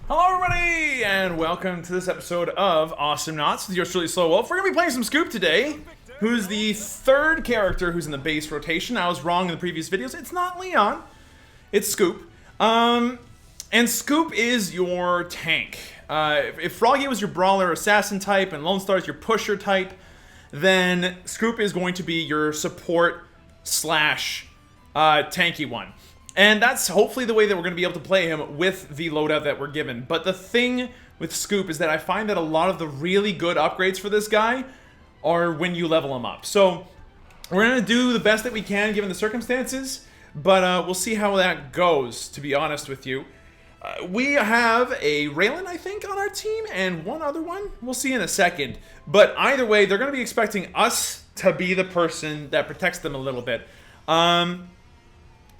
Hello everybody, and welcome to this episode of Awesomenauts with yours truly, SlowWolf. We're going to be playing some Scoop today, who's the third character who's in the base rotation. I was wrong in the previous videos. It's not Leon, it's Scoop. And Scoop is your tank. If Froggy was your brawler assassin type and Lone Star is your pusher type, then Scoop is going to be your support slash tanky one. And that's hopefully the way that we're going to be able to play him with the loadout that we're given. But the thing with Scoop is that I find that a lot of the really good upgrades for this guy are when you level him up. So we're going to do the best that we can given the circumstances, but we'll see how that goes, to be honest with you. We have a Raylan, I think, on our team, and one other one. We'll see in a second. But either way, they're going to be expecting us to be the person that protects them a little bit.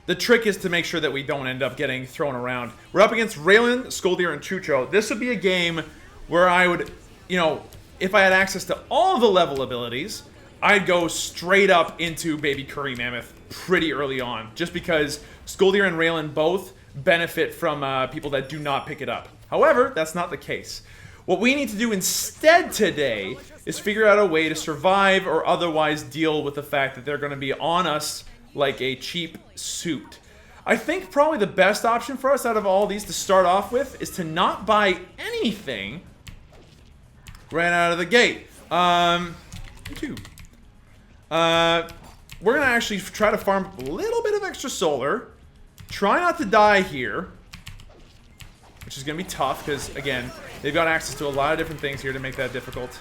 The trick is to make sure that we don't end up getting thrown around. We're up against Raylan, Skoldir, and Chucho. This would be a game where I would, if I had access to all the level abilities, I'd go straight up into Baby Curry Mammoth pretty early on, just because Skoldir and Raylan both benefit from people that do not pick it up. However, that's not the case. What we need to do instead today is figure out a way to survive or otherwise deal with the fact that they're going to be on us like a cheap suit. I think probably the best option for us out of all these to start off with is to not buy anything right out of the gate. We're gonna actually try to farm a little bit of extra solar. Try not to die here, which is gonna be tough because, again, they've got access to a lot of different things here to make that difficult,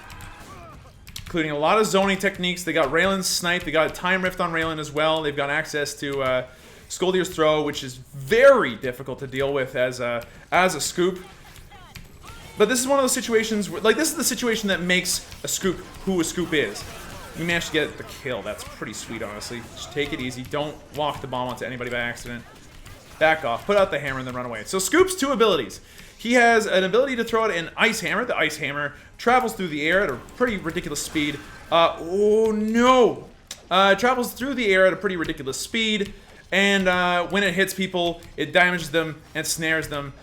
including a lot of zoning techniques. They got Raylan's snipe. They got a time rift on Raylan as well. They've got access to Skoldir's throw, which is very difficult to deal with as a Scoop. But this is one of those situations where, this is the situation that makes a Scoop who a Scoop is. We managed to get the kill. That's pretty sweet, honestly. Just take it easy. Don't walk the bomb onto anybody by accident. Back off. Put out the hammer and then run away. So Scoop's two abilities. He has an ability to throw out an Ice Hammer. The Ice Hammer travels through the air at a pretty ridiculous speed. Oh no! Travels through the air at a pretty ridiculous speed, and when it hits people, it damages them and snares them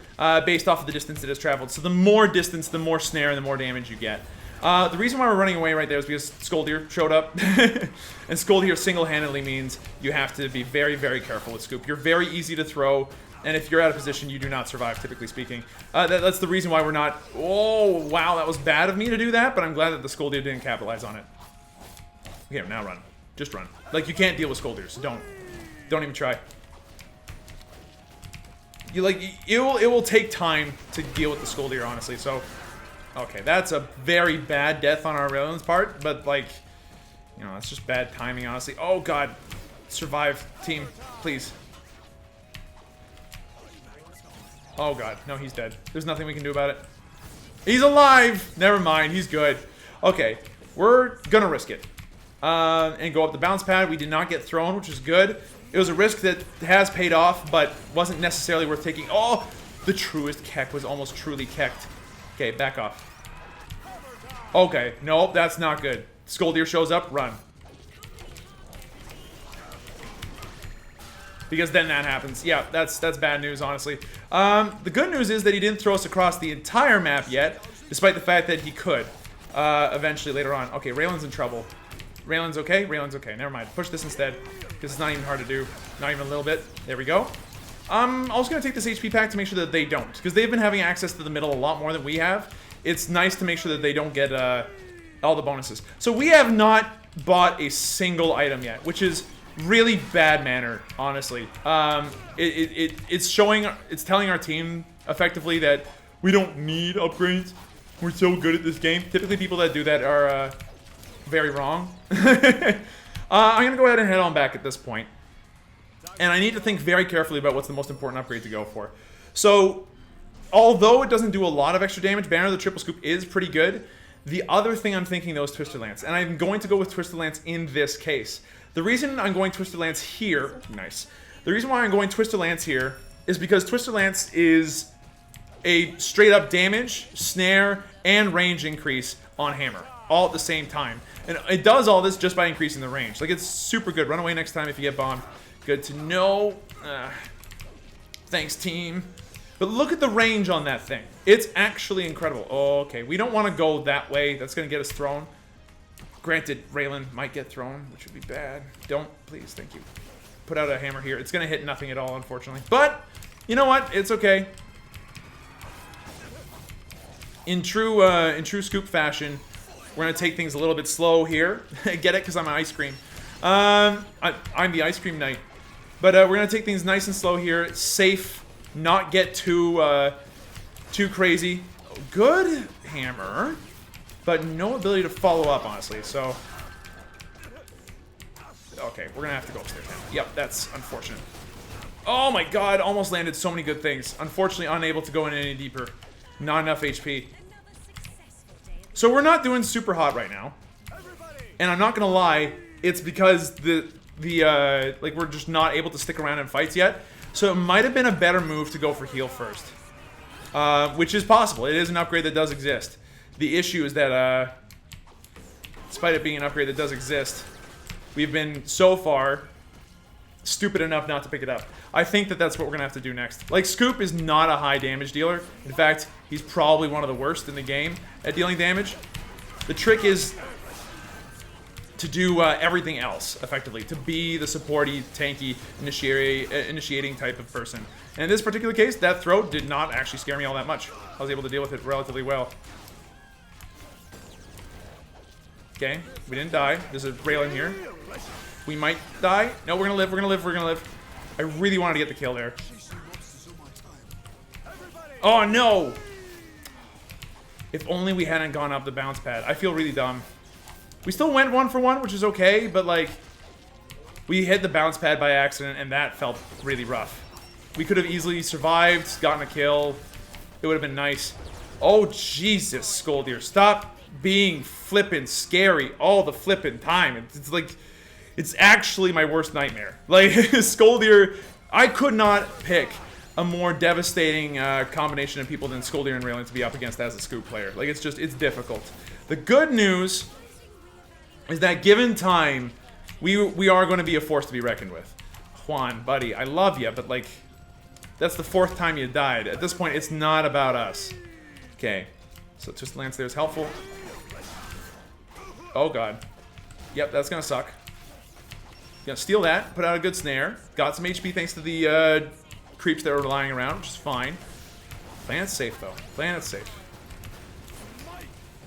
based off of the distance it has traveled. So the more distance, the more snare, and the more damage you get. The reason why we're running away right there is because Skoldir showed up, and Skoldir single-handedly means you have to be very, very careful with Scoop. You're very easy to throw, and if you're out of position, you do not survive, typically speaking. That's the reason why we're not... Oh, wow, that was bad of me to do that, but I'm glad that the Skoldir didn't capitalize on it. Okay, now run. Just run. You can't deal with Skoldir, so don't even try. It will take time to deal with the Skoldir, honestly, so... Okay, that's a very bad death on our Raylan's part, but, that's just bad timing, honestly. Oh, God. Survive, team, please. Oh, God. No, he's dead. There's nothing we can do about it. He's alive! Never mind, he's good. Okay, we're gonna risk it. And go up the bounce pad. We did not get thrown, which is good. It was a risk that has paid off, but wasn't necessarily worth taking. Oh! The truest Keck was almost truly kecked. Okay, back off. Okay, nope, that's not good. Skoldir shows up, run. Because then that happens. Yeah, that's bad news, honestly. The good news is that he didn't throw us across the entire map yet, despite the fact that he could eventually later on. Okay, Raylan's in trouble. Raylan's okay? Raylan's okay. Never mind. Push this instead, because it's not even hard to do. Not even a little bit. There we go. I'm also going to take this HP pack to make sure that they don't, because they've been having access to the middle a lot more than we have. It's nice to make sure that they don't get all the bonuses. So we have not bought a single item yet, which is really bad manner, honestly. It's telling our team effectively that we don't need upgrades. We're so good at this game. Typically people that do that are very wrong. I'm going to go ahead and head on back at this point. And I need to think very carefully about what's the most important upgrade to go for. So, although it doesn't do a lot of extra damage, Banner the Triple Scoop is pretty good. The other thing I'm thinking, though, is Twister Lance. And I'm going to go with Twister Lance in this case. The reason I'm going Twister Lance here... Nice. The reason why I'm going Twister Lance here is because Twister Lance is a straight-up damage, snare, and range increase on Hammer. All at the same time. And it does all this just by increasing the range. It's super good. Run away next time if you get bombed. Good to know. Thanks, team. But look at the range on that thing. It's actually incredible. Oh, okay, we don't want to go that way. That's going to get us thrown. Granted, Raylan might get thrown, which would be bad. Don't, please, thank you. Put out a hammer here. It's going to hit nothing at all, unfortunately. But, you know what? It's okay. In true Scoop fashion, we're going to take things a little bit slow here. Get it? Because I'm an ice cream. I'm the ice cream knight. But we're going to take things nice and slow here. Safe. Not get too crazy. Good hammer. But no ability to follow up, honestly. So, okay. We're going to have to go upstairs now. Yep, that's unfortunate. Oh my god. Almost landed so many good things. Unfortunately, unable to go in any deeper. Not enough HP. So we're not doing super hot right now. And I'm not gonna lie, it's because like we're just not able to stick around in fights yet. So it might have been a better move to go for heal first. Which is possible. It is an upgrade that does exist. The issue is that despite it being an upgrade that does exist, we've been so far stupid enough not to pick it up. I think that that's what we're gonna have to do next. Like, Scoop is not a high damage dealer. In fact, he's probably one of the worst in the game at dealing damage. The trick is to do everything else, effectively. To be the supporty, tanky, initiating type of person. And in this particular case, that throw did not actually scare me all that much. I was able to deal with it relatively well. Okay, we didn't die. There's a Raylan here. We might die. No, we're gonna live, we're gonna live, we're gonna live. I really wanted to get the kill there. Oh, no! If only we hadn't gone up the bounce pad. I feel really dumb. We still went 1 for 1, which is okay, but, like, we hit the bounce pad by accident, and that felt really rough. We could have easily survived, gotten a kill. It would have been nice. Oh, Jesus, Skoldir. Stop being flippin' scary all the flippin' time. It's like... It's actually my worst nightmare. Like, Skoldir, I could not pick a more devastating combination of people than Skoldir and Raylan to be up against as a Scoop player. Like, it's just, it's difficult. The good news is that given time, we are going to be a force to be reckoned with. Juan, buddy, I love you, but, like, that's the 4th time you died. At this point, it's not about us. Okay, so just Lance there is helpful. Oh, God. Yep, that's going to suck. Gonna steal that, put out a good snare. Got some HP thanks to the creeps that were lying around, which is fine. Playing it safe, though. Playing it safe.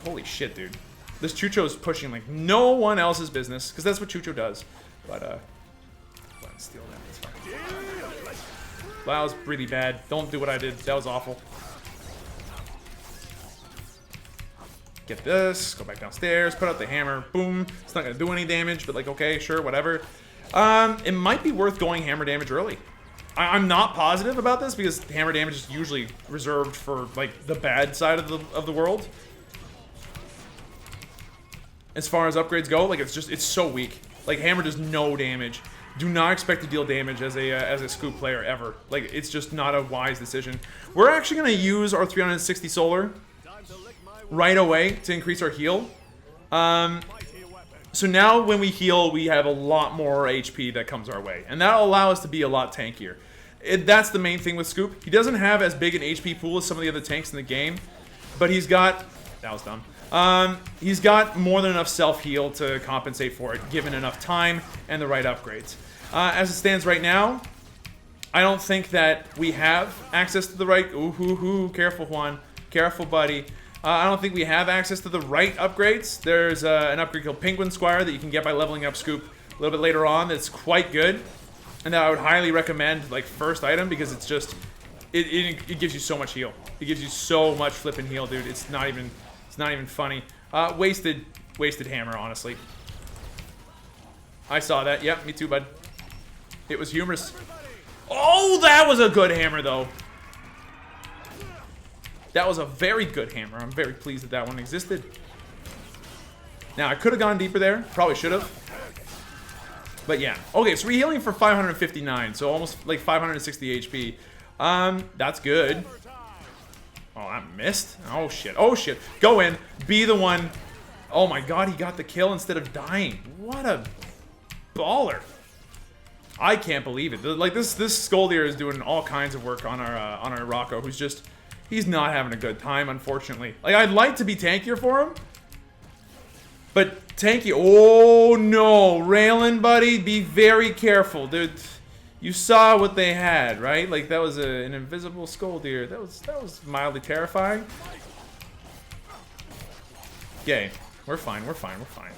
Holy shit, dude. This Chucho's pushing like no one else's business, because that's what Chucho does. But, let's steal that. That's fine. That was really bad. Don't do what I did. That was awful. Get this. Go back downstairs. Put out the hammer. Boom. It's not going to do any damage, but, like, okay, sure, whatever. It might be worth going hammer damage early. I'm not positive about this because hammer damage is usually reserved for, like, the bad side of the world. As far as upgrades go, like, it's so weak. Like, hammer does no damage. Do not expect to deal damage as a Scoop player ever. Like, it's just not a wise decision. We're actually going to use our 360 solar right away to increase our heal. So now when we heal, we have a lot more HP that comes our way. And that'll allow us to be a lot tankier. That's the main thing with Scoop. He doesn't have as big an HP pool as some of the other tanks in the game. But he's got... That was dumb. He's got more than enough self-heal to compensate for it, given enough time and the right upgrades. As it stands right now, I don't think that we have access to the right... Ooh, careful, Juan. Careful, buddy. I don't think we have access to the right upgrades. There's an upgrade called Penguin Squire that you can get by leveling up Scoop a little bit later on that's quite good. And that I would highly recommend, like, first item, because it's just... It gives you so much heal. It gives you so much flipping heal, dude. It's not even funny. Wasted hammer, honestly. I saw that. Yep, me too, bud. It was humorous. Oh, that was a good hammer, though. That was a very good hammer. I'm very pleased that that one existed. Now, I could have gone deeper there. Probably should have. But yeah. Okay, so we're healing for 559. So almost like 560 HP. That's good. Oh, I missed. Oh, shit. Oh, shit. Go in. Be the one. Oh, my God. He got the kill instead of dying. What a baller. I can't believe it. Like this Skoldir is doing all kinds of work on our Rocco, who's just, he's not having a good time, unfortunately. Like, I'd like to be tankier for him, but tanky. Oh no, Raylan, buddy, be very careful, dude. You saw what they had, right? Like that was an invisible Skoldir. That was mildly terrifying. Okay, we're fine. We're fine. We're fine.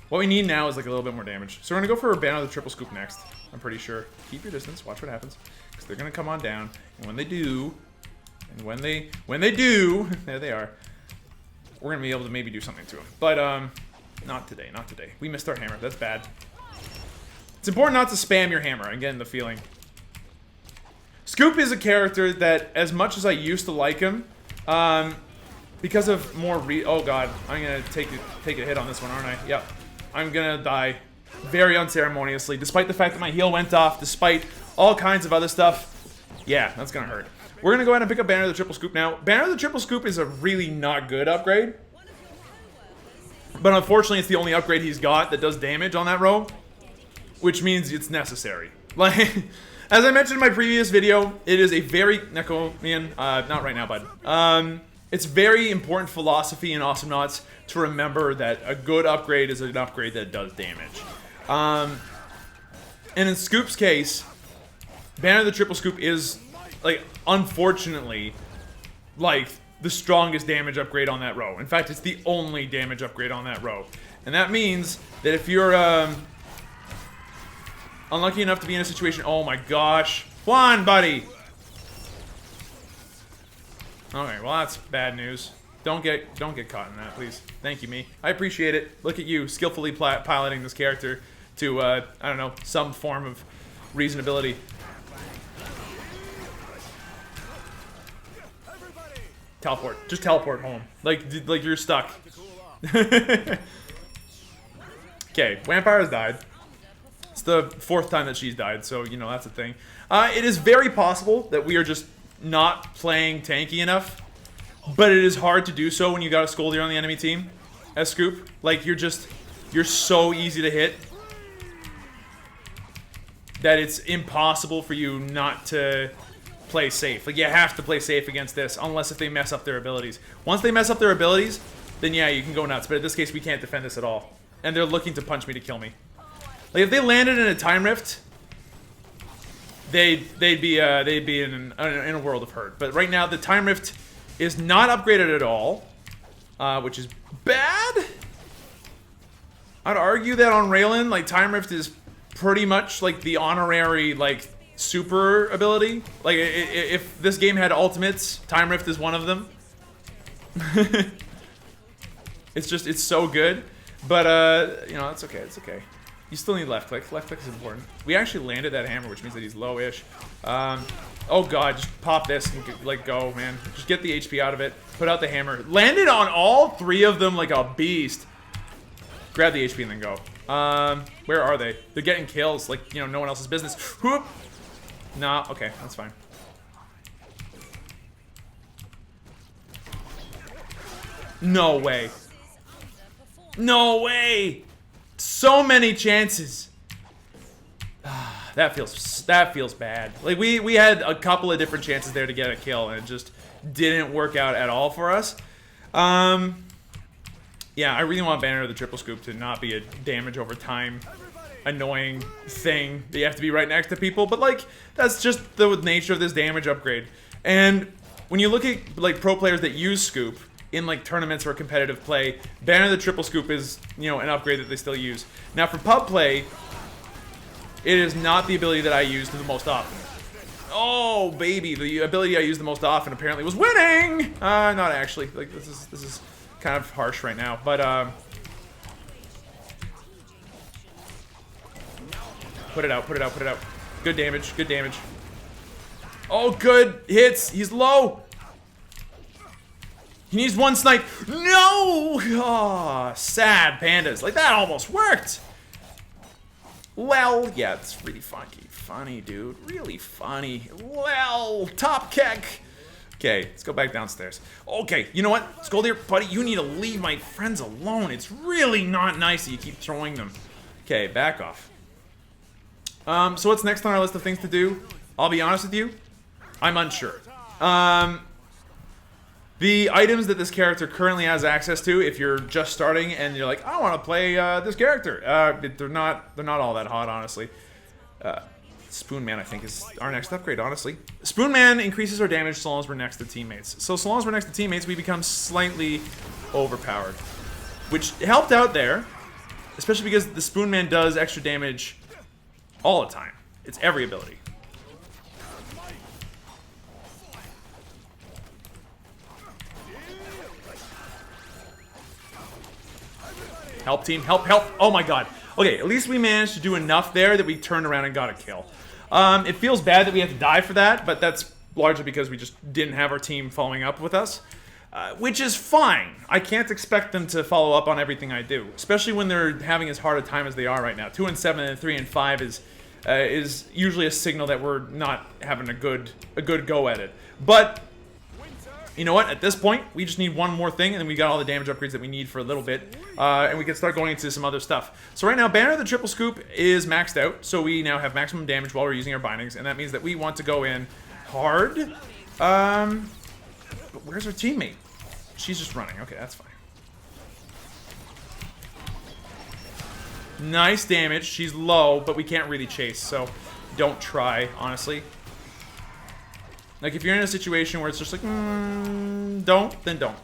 What we need now is like a little bit more damage. So we're gonna go for a Banner of the Triple Scoop next. I'm pretty sure. Keep your distance. Watch what happens, because they're gonna come on down, and when they do, there they are. We're gonna be able to maybe do something to them, but not today. Not today. We missed our hammer. That's bad. It's important not to spam your hammer. I'm getting the feeling. Scoop is a character that, as much as I used to like him, because of more oh god, I'm gonna take a hit on this one, aren't I? Yep. I'm gonna die very unceremoniously, despite the fact that my heal went off, despite all kinds of other stuff. Yeah, that's gonna hurt. We're gonna go ahead and pick up Banner of the Triple Scoop now. Banner of the Triple Scoop is a really not good upgrade, but unfortunately it's the only upgrade he's got that does damage on that row, which means it's necessary. Like, as I mentioned in my previous video, it is a very Nekomian, not right now, bud. It's very important philosophy in Awesomenauts to remember that a good upgrade is an upgrade that does damage. And in Scoop's case, Banner of the Triple Scoop is, like, unfortunately, like, the strongest damage upgrade on that row. In fact, it's the only damage upgrade on that row. And that means that if you're, unlucky enough to be in a situation... Oh my gosh. Juan, buddy! Okay, well that's bad news. Don't get caught in that, please. Thank you, me. I appreciate it. Look at you, skillfully piloting this character to, I don't know, some form of reasonability. Teleport. Just teleport home. Like you're stuck. Okay, Vampire's died. It's the 4th time that she's died, so, you know, that's a thing. It is very possible that we are just not playing tanky enough, but it is hard to do so when you got a Skoldir on the enemy team as Scoop. Like, you're so easy to hit that it's impossible for you not to play safe. Like, you have to play safe against this, unless if they mess up their abilities. Once they mess up their abilities, then yeah, you can go nuts, but in this case, we can't defend this at all. And they're looking to punch me to kill me. Like, if they landed in a time rift, they'd be in a world of hurt. But right now, the time rift is not upgraded at all, which is bad. I'd argue that on Raylan, like, time rift is pretty much like the honorary, like, super ability. Like, if this game had ultimates, time rift is one of them. It's so good. But you know, it's okay. It's okay. You still need left click. Left click is important. We actually landed that hammer, which means that he's low-ish. Oh god, just pop this and like go, man. Just get the HP out of it. Put out the hammer. Landed on all 3 of them like a beast. Grab the HP and then go. Where are they? They're getting kills like, you know, no one else's business. Whoop. Nah, okay, that's fine. No way. No way. So many chances. That feels bad. Like, we had a couple of different chances there to get a kill, and it just didn't work out at all for us. Yeah, I really want Banner of the Triple Scoop to not be a damage over time annoying thing that you have to be right next to people, but like, that's just the nature of this damage upgrade. And when you look at like pro players that use Scoop in like tournaments or competitive play, Banner of the Triple Scoop is, you know, an upgrade that they still use. Now for pub play, it is not the ability that I use the most often. Oh baby, the ability I use the most often apparently was winning. Not actually. Like, this is kind of harsh right now, but put it out, put it out, put it out. Good damage, good damage. Oh, good hits. He's low. He needs one snipe. No! Oh, sad pandas. Like, that almost worked. Well, yeah, it's really funny, dude. Really funny. Well, top kick. Okay, let's go back downstairs. Okay, you know what? Skoldir, buddy, you need to leave my friends alone. It's really not nice that you keep throwing them. Okay, back off. So what's next on our list of things to do? I'll be honest with you, I'm unsure. The items that this character currently has access to, if you're just starting and you're like, I want to play this character, they're not all that hot, honestly. Spoon Man, I think, is our next upgrade, honestly. Spoon Man increases our damage so long as we're next to teammates. So long as we're next to teammates, we become slightly overpowered, which helped out there, especially because the Spoon Man does extra damage all the time. It's every ability. Help, team. Help, help. Oh my god. Okay, at least we managed to do enough there that we turned around and got a kill. It feels bad that we have to die for that, but that's largely because we just didn't have our team following up with us. Which is fine. I can't expect them to follow up on everything I do, especially when they're having as hard a time as they are right now. 2 and 7 and 3 and 5 is usually a signal that we're not having a good go at it. But you know what? At this point, we just need one more thing, and then we got all the damage upgrades that we need for a little bit, and we can start going into some other stuff. So right now, Banner the Triple Scoop is maxed out, so we now have maximum damage while we're using our bindings, and that means that we want to go in hard. But where's our teammate? She's just running. Okay, that's fine. Nice damage. She's low, but we can't really chase, so don't try, honestly. Like, if you're in a situation where it's just like, don't, then don't.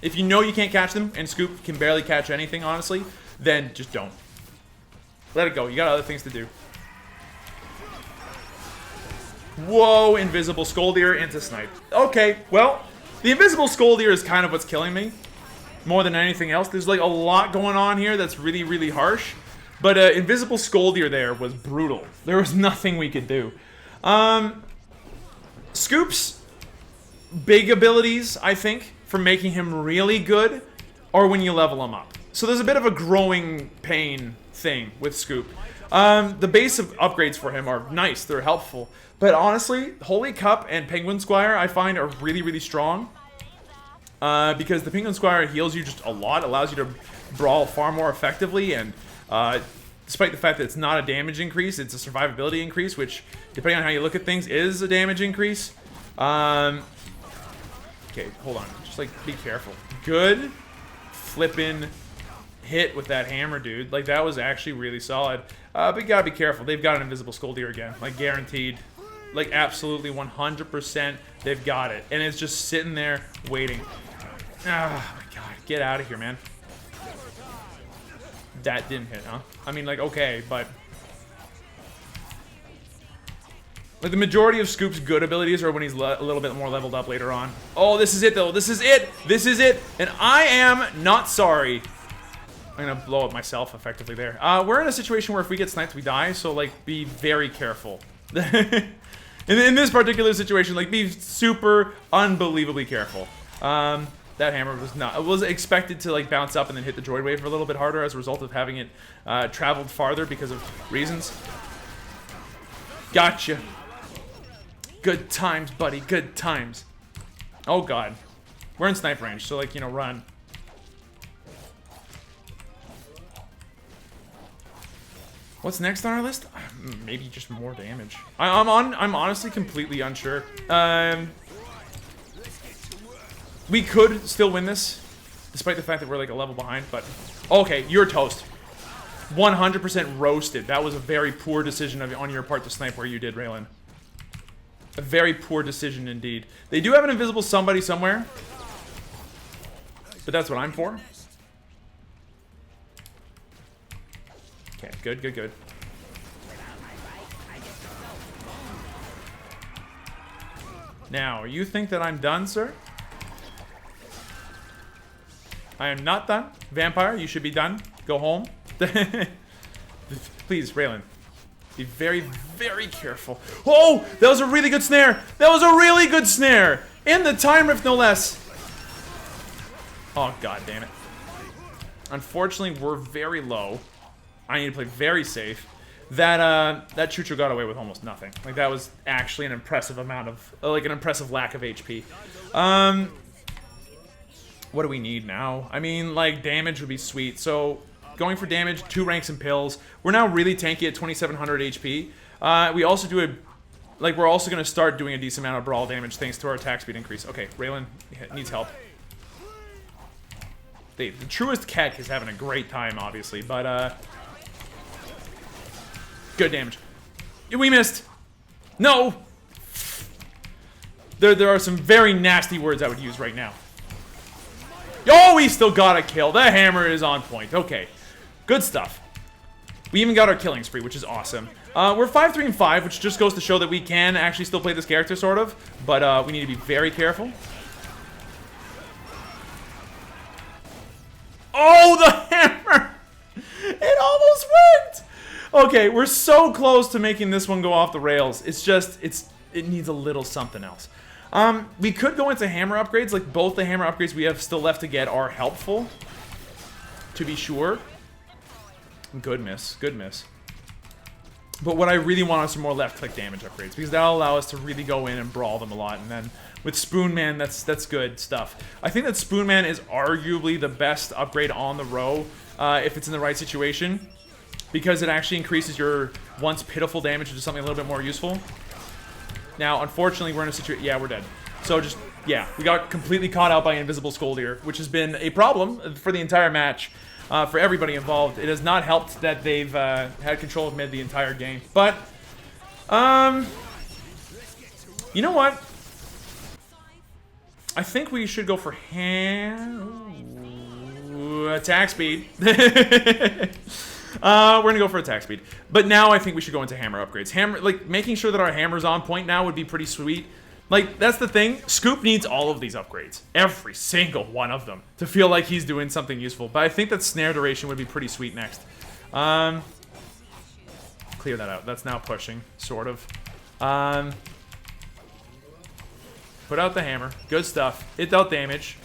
If you know you can't catch them, and Scoop can barely catch anything, honestly, then just don't. Let it go. You got other things to do. Whoa, Invisible Scoldier into Snipe. Okay, well, the Invisible Scoldier is kind of what's killing me. More than anything else. There's, like, a lot going on here that's really, really harsh. But Invisible Scoldier there was brutal. There was nothing we could do. Scoop's big abilities, I think, for making him really good are when you level him up. So there's a bit of a growing pain thing with Scoop. The base of upgrades for him are nice, they're helpful. But honestly, Holy Cup and Penguin Squire I find are really, really strong. Because the Penguin Squire heals you just a lot, allows you to brawl far more effectively, and despite the fact that it's not a damage increase, it's a survivability increase, which, depending on how you look at things, is a damage increase. Okay, hold on. Just, like, be careful. Good flippin' hit with that hammer, dude. Like, that was actually really solid. But you gotta be careful. They've got an Invisible Scoldier again. Like, guaranteed. Like, absolutely 100% they've got it. And it's just sitting there waiting. Ah, my god. Get out of here, man. That didn't hit, huh? I mean, like, okay, but... like, the majority of Scoop's good abilities are when he's a little bit more leveled up later on. Oh, this is it, though. This is it! This is it! And I am not sorry. I'm gonna blow up myself, effectively, there. We're in a situation where if we get sniped, we die, so, like, be very careful. in this particular situation, like, be super unbelievably careful. That hammer was expected to, like, bounce up and then hit the droid wave a little bit harder as a result of having it traveled farther because of reasons. Gotcha. Good times, buddy. Good times. Oh, God. We're in snipe range, so, like, you know, run. What's next on our list? Maybe just more damage. I'm honestly completely unsure. We could still win this, despite the fact that we're like a level behind, but... okay, you're toast. 100% roasted. That was a very poor decision on your part to snipe where you did, Raylan. A very poor decision indeed. They do have an invisible somebody somewhere, but that's what I'm for. Okay, good, good, good. Now, you think that I'm done, sir? I am not done. Vampire, you should be done. Go home. Please, Raylan. Be very, very careful. Oh! That was a really good snare! That was a really good snare! In the time rift, no less. Oh, god damn it. Unfortunately, we're very low. I need to play very safe. That Chucho got away with almost nothing. Like, that was actually an impressive amount of... like, an impressive lack of HP. What do we need now? I mean, like, damage would be sweet. So, going for damage, 2 ranks and pills. We're now really tanky at 2700 HP. We also do we're also going to start doing a decent amount of brawl damage thanks to our attack speed increase. Okay, Raylan needs help. The truest Keck is having a great time, obviously, but, good damage. We missed! No! There are some very nasty words I would use right now. Oh, we still got a kill. The hammer is on point. Okay. Good stuff. We even got our killing spree, which is awesome. We're 5-3 and 5, which just goes to show that we can actually still play this character, sort of. But we need to be very careful. Oh, the hammer! It almost worked! Okay, we're so close to making this one go off the rails. It's just, it needs a little something else. We could go into hammer upgrades. Like, both the hammer upgrades we have still left to get are helpful. To be sure. Good miss. Good miss. But what I really want are some more left-click damage upgrades, because that'll allow us to really go in and brawl them a lot. And then with Spoonman, that's good stuff. I think that Spoonman is arguably the best upgrade on the row if it's in the right situation, because it actually increases your once pitiful damage to something a little bit more useful. Now, unfortunately, we're in a situation... Yeah, we're dead. So just... Yeah, we got completely caught out by Invisible Scoldier, which has been a problem for the entire match. For everybody involved. It has not helped that they've had control of mid the entire game. But, you know what? I think we should go for attack speed. We're gonna go for attack speed. But now I think we should go into hammer upgrades. Hammer, like, making sure that our hammer's on point now would be pretty sweet. Like, that's the thing. Scoop needs all of these upgrades. Every single one of them. To feel like he's doing something useful. But I think that snare duration would be pretty sweet next. Clear that out. That's now pushing, sort of. Put out the hammer. Good stuff. It dealt damage.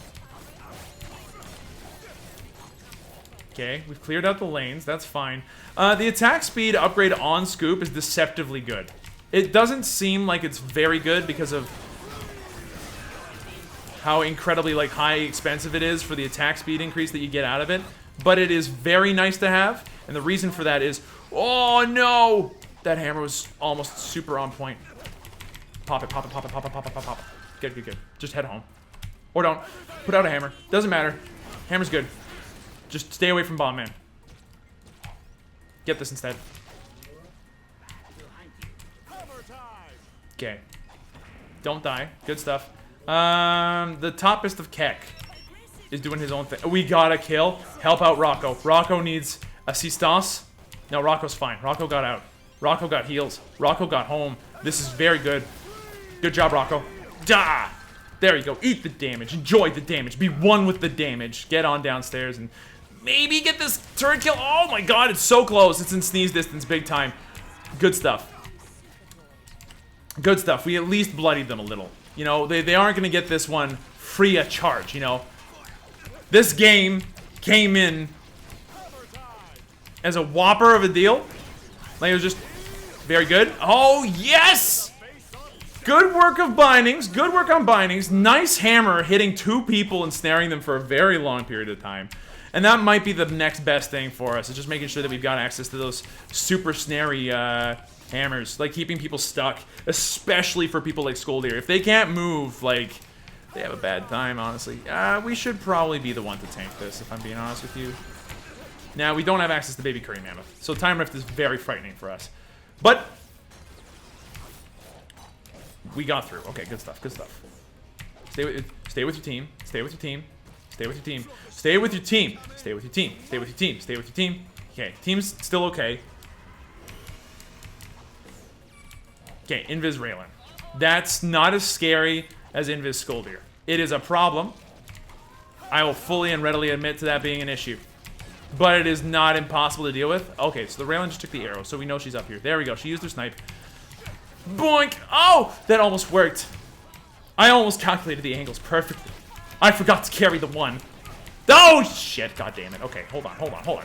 Okay, we've cleared out the lanes. That's fine. The attack speed upgrade on Scoop is deceptively good. It doesn't seem like it's very good because of how incredibly, like, high expensive it is for the attack speed increase that you get out of it. But it is very nice to have, and the reason for that is... Oh, no! That hammer was almost super on point. Pop it, pop it, pop it, pop it, pop it, pop it, pop it. Good, good, good. Just head home. Or don't. Put out a hammer. Doesn't matter. Hammer's good. Just stay away from Bomb Man. Get this instead. Okay. Don't die. Good stuff. The toppest of Keck is doing his own thing. We got a kill. Help out Rocco. Rocco needs assistance. No, Rocco's fine. Rocco got out. Rocco got heals. Rocco got home. This is very good. Good job, Rocco. Da! There you go. Eat the damage. Enjoy the damage. Be one with the damage. Get on downstairs and maybe get this turret kill. Oh my god, it's so close. It's in sneeze distance big time. Good stuff. Good stuff. We at least bloodied them a little. You know, they aren't going to get this one free of charge, you know. This game came in as a whopper of a deal. Like, it was just very good. Oh, yes! Good work of bindings. Good work on bindings. Nice hammer hitting 2 people and snaring them for a very long period of time. And that might be the next best thing for us. Is just making sure that we've got access to those super snary hammers. Like, keeping people stuck. Especially for people like Scoldier. If they can't move, like, they have a bad time, honestly. We should probably be the one to tank this, if I'm being honest with you. Now, we don't have access to Baby Curry Mammoth. So Time Rift is very frightening for us. But we got through. Okay, good stuff, good stuff. Stay with your team. Stay with your team. Stay with your team. Stay with your team. Stay with your team. Stay with your team. Stay with your team. Okay, team's still okay. Okay, Invis Raylan. That's not as scary as Invis Scoldier. It is a problem. I will fully and readily admit to that being an issue. But it is not impossible to deal with. Okay, so the Raylan just took the arrow, so we know she's up here. There we go. She used her snipe. Boink! Oh! That almost worked. I almost calculated the angles perfectly. I forgot to carry the one. Oh, shit. God damn it. Okay, hold on, hold on, hold on.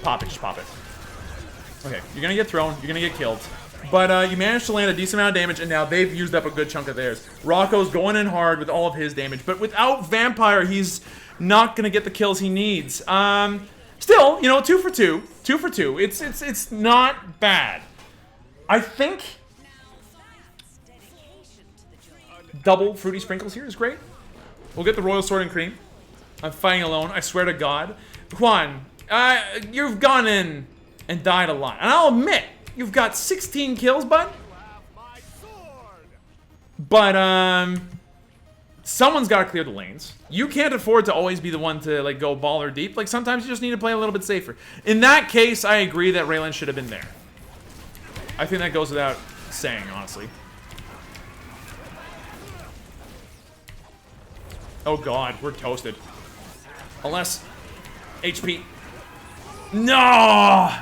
Pop it, just pop it. Okay, you're gonna get thrown. You're gonna get killed. But you managed to land a decent amount of damage, and now they've used up a good chunk of theirs. Rocco's going in hard with all of his damage, but without Vampire, he's not going to get the kills he needs. Still, you know, 2 for 2. 2 for 2. It's not bad. I think double Fruity Sprinkles here is great. We'll get the Royal Sword and Cream. I'm fighting alone, I swear to God. Juan, you've gone in and died a lot. And I'll admit, you've got 16 kills, bud. But, someone's got to clear the lanes. You can't afford to always be the one to, like, go baller deep. Like, sometimes you just need to play a little bit safer. In that case, I agree that Raylan should have been there. I think that goes without saying, honestly. Oh, God. We're toasted. Unless... HP. No!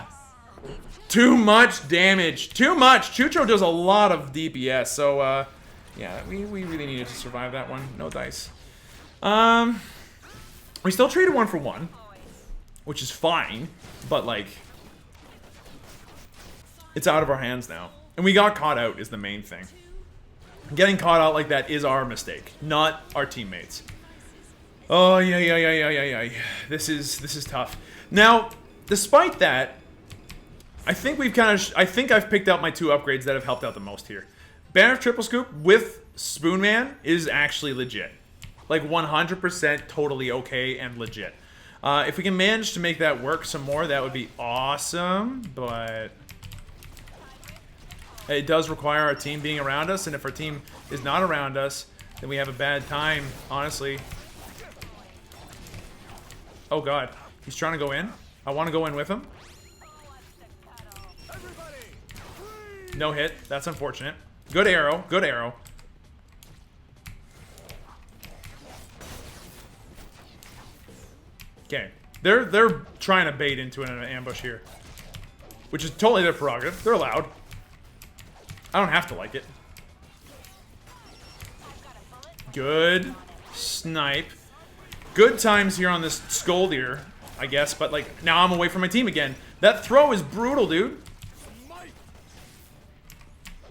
Too much damage. Too much. Chucho does a lot of DPS, so, yeah, we really needed to survive that one. No dice. We still traded 1 for 1, which is fine, but, like, it's out of our hands now. And we got caught out is the main thing. Getting caught out like that is our mistake, not our teammates. Oh, yeah. This is tough. Now, despite that, I think I've picked out my 2 upgrades that have helped out the most here. Banner of Triple Scoop with Spoonman is actually legit. Like 100% totally okay and legit. If we can manage to make that work some more, that would be awesome, but it does require our team being around us, and if our team is not around us, then we have a bad time, honestly. Oh, God. He's trying to go in. I want to go in with him. No hit. That's unfortunate. Good arrow. Good arrow. Okay. They're trying to bait into an ambush here, which is totally their prerogative. They're allowed. I don't have to like it. Good snipe. Good times here on this Skoldir, I guess, but, like, now I'm away from my team again. That throw is brutal, dude.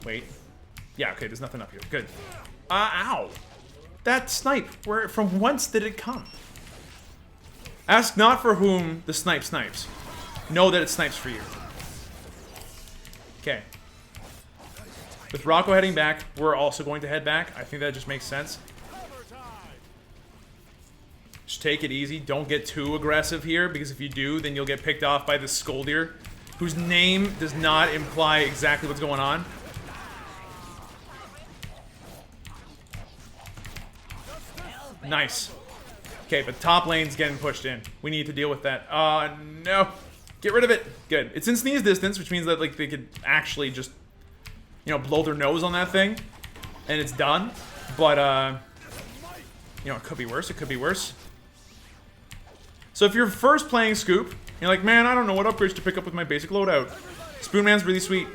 Wait. Yeah, okay, there's nothing up here. Good. Ow. That snipe, from whence did it come? Ask not for whom the snipe snipes. Know that it snipes for you. Okay. With Rocco heading back, we're also going to head back. I think that just makes sense. Just take it easy. Don't get too aggressive here, because if you do, then you'll get picked off by this Skoldir, whose name does not imply exactly what's going on. Nice. Okay, but top lane's getting pushed in. We need to deal with that. No. Get rid of it. Good. It's in sneeze distance, which means that, like, they could actually just, you know, blow their nose on that thing, and it's done. But, you know, it could be worse. It could be worse. So if you're first playing Scoop, you're like, man, I don't know what upgrades to pick up with my basic loadout. Spoonman's really sweet.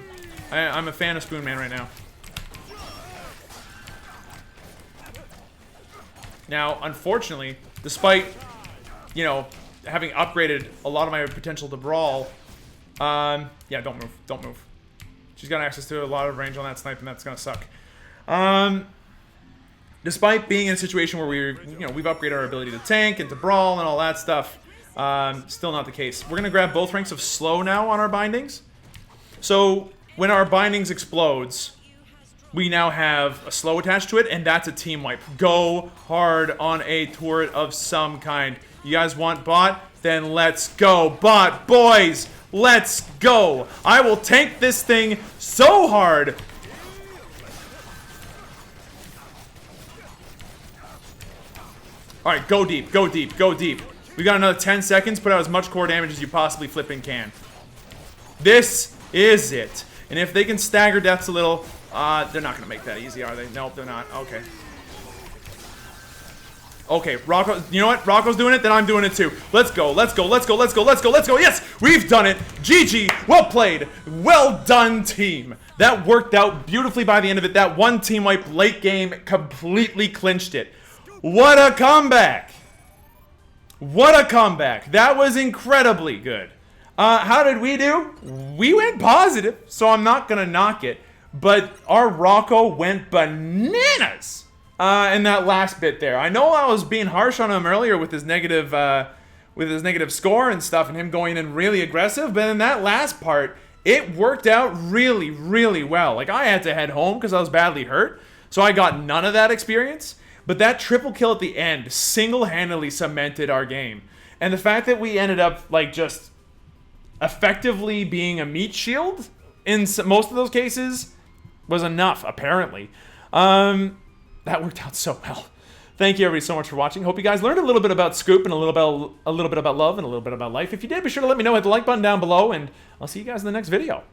I'm a fan of Spoonman right now. Now, unfortunately, despite, you know, having upgraded a lot of my potential to brawl, yeah, don't move. Don't move. She's got access to a lot of range on that snipe, and that's gonna suck. Despite being in a situation where we've upgraded our ability to tank and to brawl and all that stuff, still not the case. We're gonna grab both ranks of slow now on our bindings. So when our bindings explodes, we now have a slow attached to it, and that's a team wipe. Go hard on a turret of some kind. You guys want bot? Then let's go. Bot, boys, let's go. I will tank this thing so hard. Alright, go deep, go deep, go deep. We got another 10 seconds. Put out as much core damage as you possibly flipping can. This is it. And if they can stagger deaths a little, they're not going to make that easy, are they? Nope, they're not. Okay. Okay, Rocco, you know what? Rocco's doing it, then I'm doing it too. Let's go, let's go, let's go, let's go, let's go, let's go. Yes, we've done it. GG, well played. Well done, team. That worked out beautifully by the end of it. That one team wipe late game completely clinched it. What a comeback. What a comeback. That was incredibly good. How did we do? We went positive, so I'm not going to knock it. But our Rocco went bananas in that last bit there. I know I was being harsh on him earlier with his negative score and stuff and him going in really aggressive. But in that last part, it worked out really, really well. Like, I had to head home because I was badly hurt. So I got none of that experience. But that triple kill at the end single-handedly cemented our game. And the fact that we ended up, like, just effectively being a meat shield in most of those cases was enough, apparently. That worked out so well. Thank you, everybody, so much for watching. Hope you guys learned a little bit about Scoop and a little bit about love and a little bit about life. If you did, be sure to let me know. Hit the like button down below, and I'll see you guys in the next video.